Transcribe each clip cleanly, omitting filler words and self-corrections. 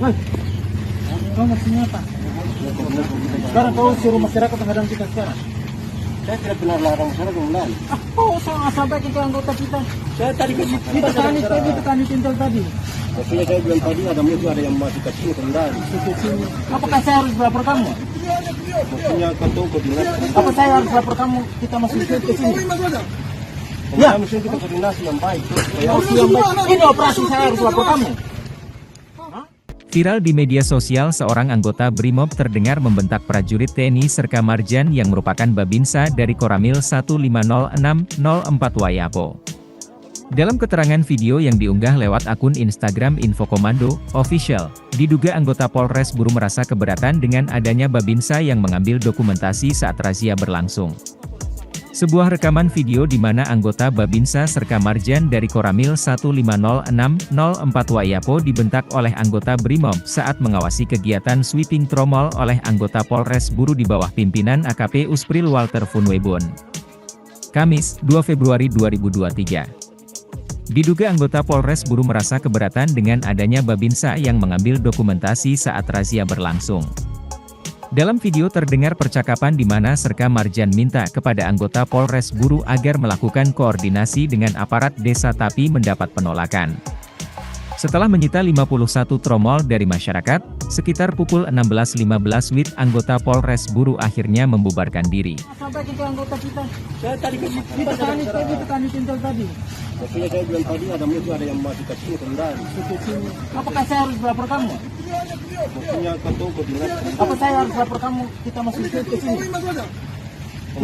Hei, kau maksudnya apa? Sekarang kau suruh masyarakat menghadang kita sekarang. Saya tidak pernah larang masyarakat melarang. Kau sampaikan ke anggota kita. Saya tadi ke Petani tintel tadi. maksudnya saya bilang tadi ada musuh, ada yang masih kecil kendali. Apakah saya harus lapor kamu? Maksudnya kantor koordinasi. Apa saya harus lapor kamu? Kita masih ke sini. Ya, maksudnya kita koordinasi yang baik. Ini operasi saya harus lapor kamu. Viral di media sosial, seorang anggota BRIMOB terdengar membentak prajurit TNI Serka Marjan yang merupakan Babinsa dari Koramil 1500604 Wayapo. Dalam keterangan video yang diunggah lewat akun Instagram Infokomando Official, diduga anggota Polres Buru merasa keberatan dengan adanya Babinsa yang mengambil dokumentasi saat razia berlangsung. Sebuah rekaman video di mana anggota Babinsa Serka Marjan dari Koramil 1500604 Wayapo dibentak oleh anggota BRIMOB saat mengawasi kegiatan sweeping tromol oleh anggota Polres Buru di bawah pimpinan AKP Uspril Walter Funwebon. Kamis, 2 Februari 2023. Diduga anggota Polres Buru merasa keberatan dengan adanya Babinsa yang mengambil dokumentasi saat razia berlangsung. Dalam video terdengar percakapan di mana Serka Marjan minta kepada anggota Polres Buru agar melakukan koordinasi dengan aparat desa tapi mendapat penolakan. Setelah menyita 51 tromol dari masyarakat, sekitar pukul 16.15 WIB anggota Polres Buru akhirnya membubarkan diri. Sampaikan ke anggota kita. Saya tadi ke Petani tintel tadi. maksudnya saya bilang tadi ada musuh, ada yang masih kecil kendali. Apakah saya harus lapor kamu? Maksudnya kantor koordinasi. Apa saya harus lapor kamu? Kita masih ke sini.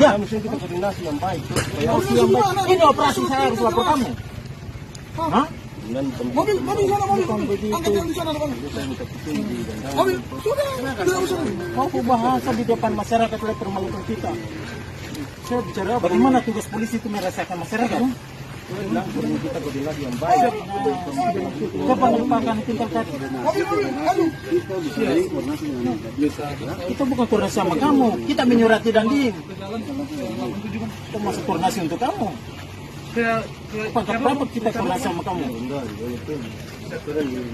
Ya, maksudnya kita koordinasi yang baik. Ini operasi saya harus lapor kamu. Hah? Dengan Mobil sana, mobil. Angkat yang di sana, mobil. Sudah, tidak usah. Kau bahasa di depan masyarakat oleh permalukan kita. Saya bicara bagaimana tugas polisi itu merasakan masyarakat. kita koordinasi yang baik. Coba melupakan tinggal tadi. Itu bukan koordinasi sama kamu. Kita menyurati Dandim. Itu masuk koordinasi untuk kamu. Apa kita koordinasi sama kamu?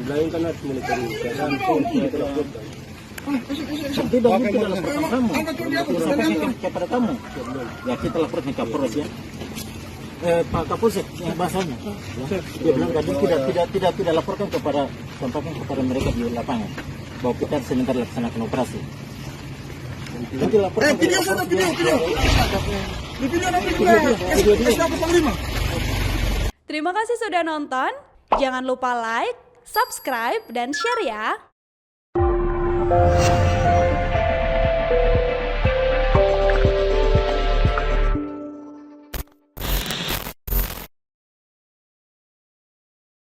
Lain kan harus militer Tidak mungkin laporkan kamu. Kita sampaikan kepada kamu. Ya kita laporkan ke Kapolres ya. Pak Kapolsek yang bahasanya. Dia bilang tadi tidak laporkan kepada, sampaikan kepada mereka di lapangan bahwa kita sebentar laksanakan operasi. Nanti laporkan. Video sana, video. Di video nanti SK Panglima. Terima kasih sudah nonton. Jangan lupa like, subscribe, dan share ya.